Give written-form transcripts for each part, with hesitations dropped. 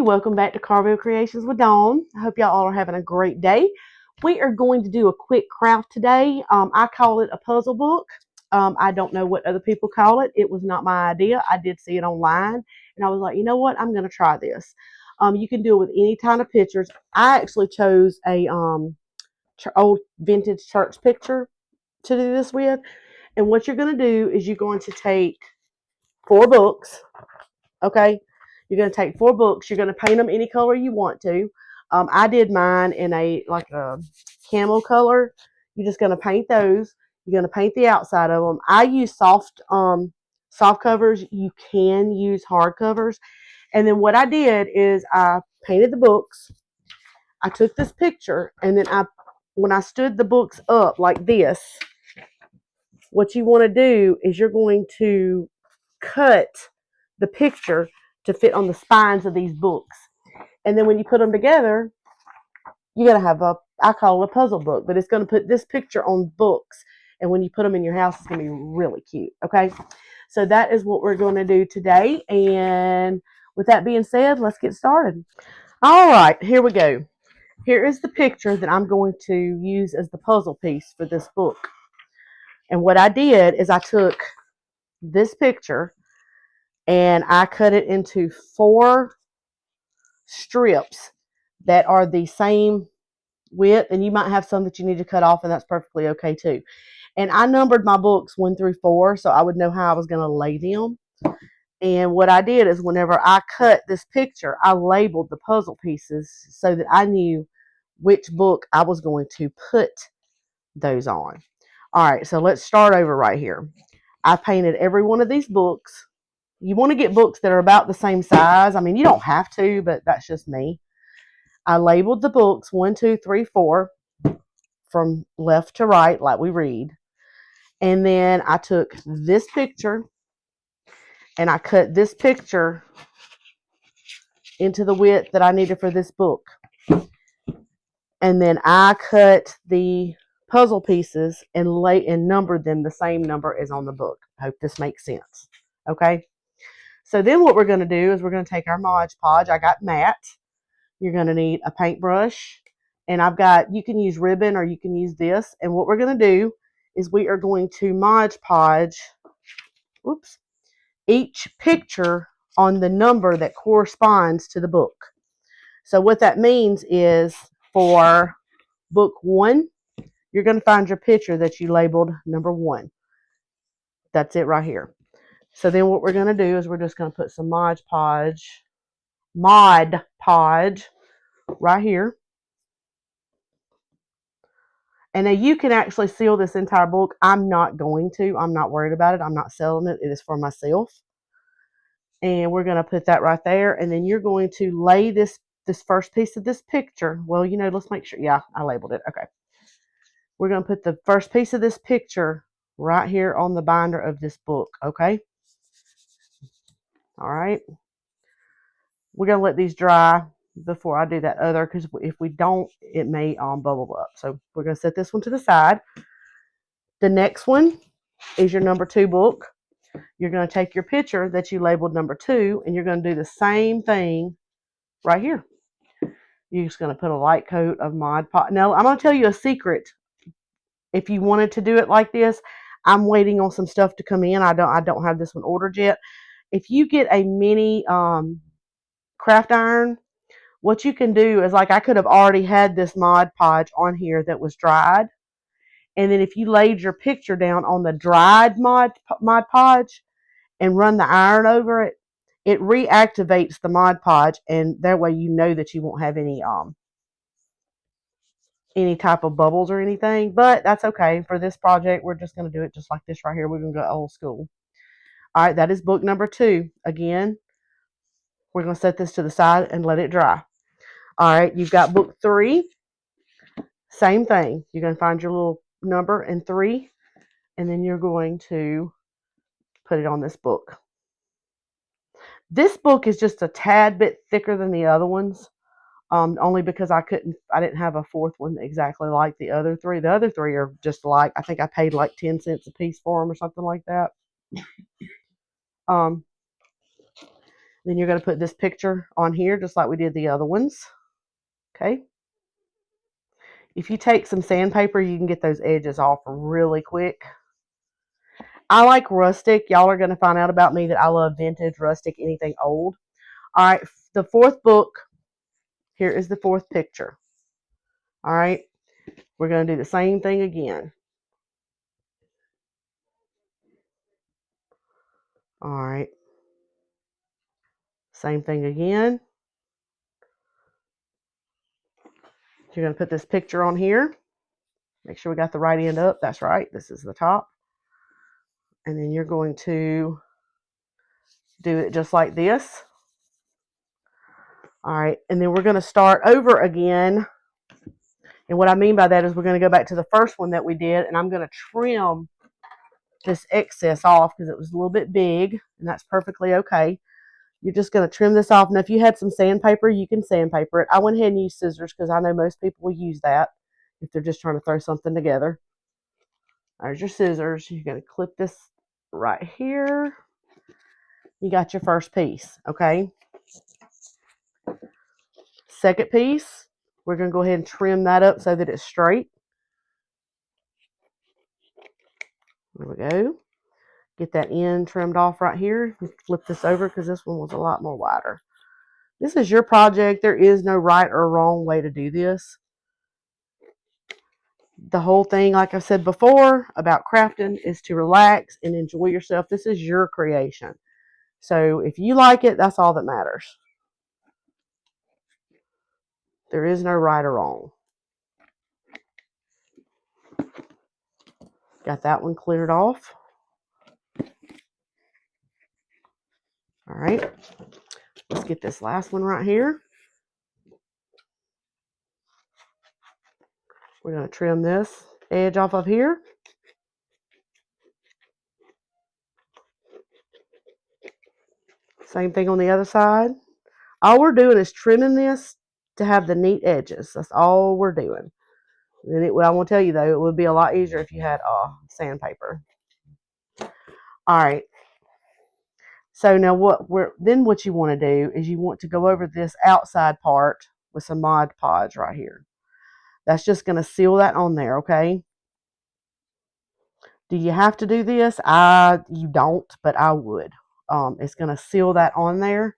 welcome back to Carrville Creations with Dawn. I hope y'all all are having a great day. We are going to do a quick craft today. I call it a puzzle book. I don't know what other people call it. It was not my idea. I did see it online and I was like, you know what? I'm going to try this. You can do it with any kind of pictures. I actually chose a old vintage church picture to do this with. And what you're going to do is you're going to take 4 books, okay? You're going to take 4 books. You're going to paint them any color you want to. I did mine in a camel color. You're just going to paint those. You're going to paint the outside of them. I use soft covers. You can use hard covers. And then what I did is I painted the books. I took this picture, and then when I stood the books up like this, what you want to do is you're going to cut the picture to fit on the spines of these books. And then when you put them together, you're going to have I call it a puzzle book, but it's going to put this picture on books. And when you put them in your house, it's going to be really cute. Okay. So that is what we're going to do today. And with that being said, let's get started. All right, here we go. Here is the picture that I'm going to use as the puzzle piece for this book. And what I did is I took this picture and I cut it into 4 strips that are the same width, and you might have some that you need to cut off, and that's perfectly okay too. And I numbered my books 1 through 4 so I would know how I was going to lay them. And what I did is whenever I cut this picture, I labeled the puzzle pieces so that I knew which book I was going to put those on. All right, so let's start over right here. I painted every one of these books. You want to get books that are about the same size. I mean, you don't have to, but that's just me. I labeled the books 1, 2, 3, 4 from left to right like we read. And then I took this picture and I cut this picture into the width that I needed for this book. And then I cut the puzzle pieces and numbered them the same number as on the book. I hope this makes sense. Okay. So then what we're going to do is we're going to take our Mod Podge. I got matte. You're going to need a paintbrush. And you can use ribbon or you can use this. And what we're going to do is we are going to Mod Podge each picture on the number that corresponds to the book. So what that means is for book 1, you're going to find your picture that you labeled number 1. That's it right here. So then what we're going to do is we're just going to put some Mod Podge right here. And now you can actually seal this entire book. I'm not going to. I'm not worried about it. I'm not selling it. It is for myself. And we're going to put that right there. And then you're going to lay this first piece of this picture. Well, let's make sure. Yeah, I labeled it. Okay. We're going to put the first piece of this picture right here on the binder of this book. Okay. All right. We're going to let these dry before I do that other, because if we don't, it may bubble up. So we're going to set this one to the side. The next one is your number 2 book. You're going to take your picture that you labeled number 2 and you're going to do the same thing right here. You're just going to put a light coat of Mod Podge. Now, I'm going to tell you a secret. If you wanted to do it like this, I'm waiting on some stuff to come in. I don't have this one ordered yet. If you get a mini craft iron, what you can do is, like, I could have already had this Mod Podge on here that was dried. And then if you laid your picture down on the dried Mod Podge and run the iron over it, it reactivates the Mod Podge, and that way you know that you won't have any type of bubbles or anything. But that's okay. For this project, we're just going to do it just like this right here. We're going to go old school. All right, that is book number 2. Again, we're going to set this to the side and let it dry. All right, you've got book 3. Same thing. You're going to find your little number and 3, and then you're going to put it on this book. This book is just a tad bit thicker than the other ones, only because I didn't have a 4th one exactly like the other 3. The other 3 are just like, I think I paid like 10 cents a piece for them or something like that. Then you're going to put this picture on here just like we did the other ones. Okay. If you take some sandpaper, you can get those edges off really quick. I like rustic. Y'all are going to find out about me that I love vintage, rustic, anything old. All right, the fourth book. Here is the fourth picture. All right, we're going to do the same thing again. All right, same thing again. You're going to put this picture on here. Make sure we got the right end up. That's right. This is the top. And then you're going to do it just like this. All right, and then we're going to start over again. And what I mean by that is we're going to go back to the first one that we did, and I'm going to trim this excess off because it was a little bit big, and that's perfectly okay. You're just going to trim this off. Now, if you had some sandpaper, you can sandpaper it. I went ahead and used scissors because I know most people will use that if they're just trying to throw something together. There's your scissors. You're going to clip this right here. You got your first piece, okay? Second piece, we're going to go ahead and trim that up so that it's straight. There we go. Get that end trimmed off right here. Flip this over because this one was a lot more wider. This is your project. There is no right or wrong way to do this. The whole thing, like I said before, about crafting is to relax and enjoy yourself. This is your creation. So if you like it, that's all that matters. There is no right or wrong. Got that one cleared off. All right. Let's get this last one right here. We're going to trim this edge off of here. Same thing on the other side. All we're doing is trimming this to have the neat edges. That's all we're doing. And I want to tell you, though, it would be a lot easier if you had sandpaper. All right. So now what you want to do is you want to go over this outside part with some Mod Podge right here. That's just going to seal that on there, okay? Do you have to do this? You don't, but I would. It's going to seal that on there.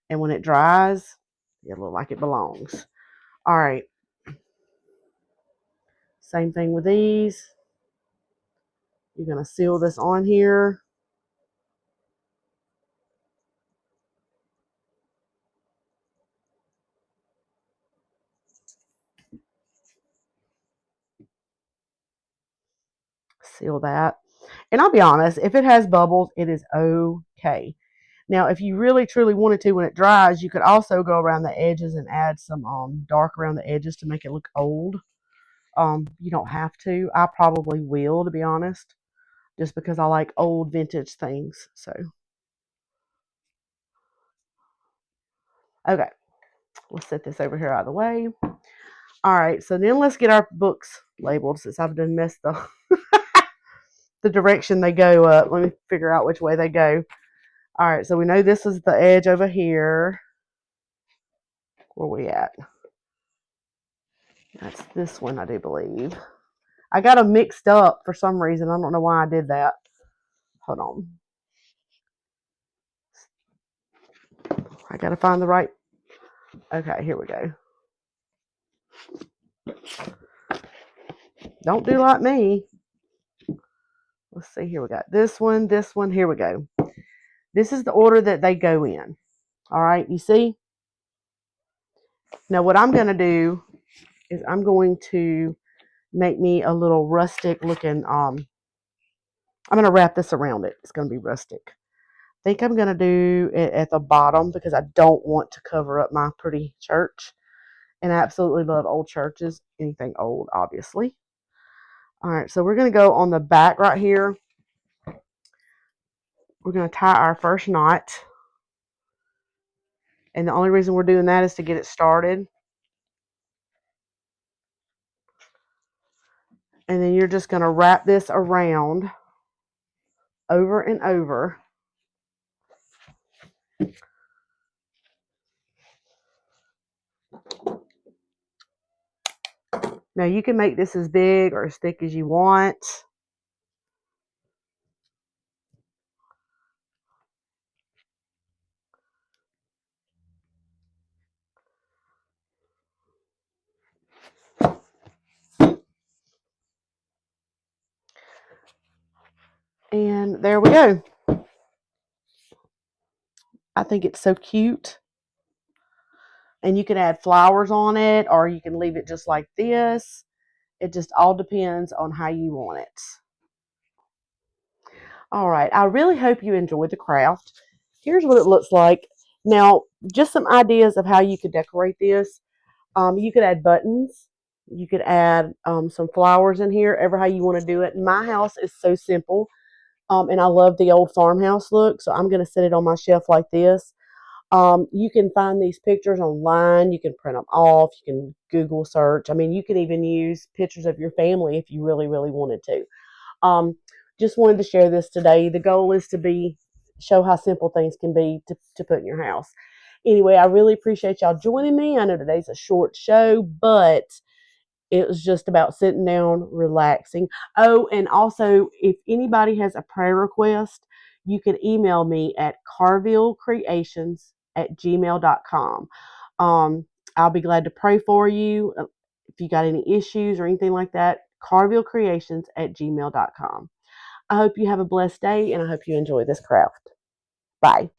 And when it dries, it'll look like it belongs. All right. Same thing with these. You're going to seal this on here. Seal that. And I'll be honest, if it has bubbles, it is okay. Now, if you really truly wanted to, when it dries, you could also go around the edges and add some dark around the edges to make it look old. You don't have to. I probably will, to be honest, just because I like old vintage things. So, okay, let's set this over here out of the way. All right, so then let's get our books labeled since I've done messed the the direction they go up. Let me figure out which way they go. All right, so we know this is the edge over here. Where we at? That's this one, I do believe. I got them mixed up for some reason. I don't know why I did that. Hold on. I got to find the right. Okay, here we go. Don't do like me. Let's see, here we got this one, here we go. This is the order that they go in. All right, you see? Now what I'm going to do is I'm going to make me a little rustic looking, I'm going to wrap this around it. It's going to be rustic. I think I'm going to do it at the bottom because I don't want to cover up my pretty church. And I absolutely love old churches. Anything old, obviously. All right, so we're going to go on the back right here. We're going to tie our first knot. And the only reason we're doing that is to get it started. And then you're just going to wrap this around over and over. Now you can make this as big or as thick as you want. And there we go. I think it's so cute. And you can add flowers on it, or you can leave it just like this. It just all depends on how you want it. All right, I really hope you enjoyed the craft. Here's what it looks like. Now, just some ideas of how you could decorate this. You could add buttons. You could add some flowers in here, ever how you want to do it. My house is so simple, and I love the old farmhouse look, so I'm going to set it on my shelf like this. You can find these pictures online. You can print them off. You can Google search. I mean, you can even use pictures of your family if you really, really wanted to. Um, just wanted to share this today. The goal is to show how simple things can be to put in your house. Anyway, I really appreciate y'all joining me. I know today's a short show, but it was just about sitting down, relaxing. Oh, and also, if anybody has a prayer request, you can email me at carrvillecreations@gmail.com. I'll be glad to pray for you. If you got any issues or anything like that, carrvillecreations@gmail.com. I hope you have a blessed day, and I hope you enjoy this craft. Bye.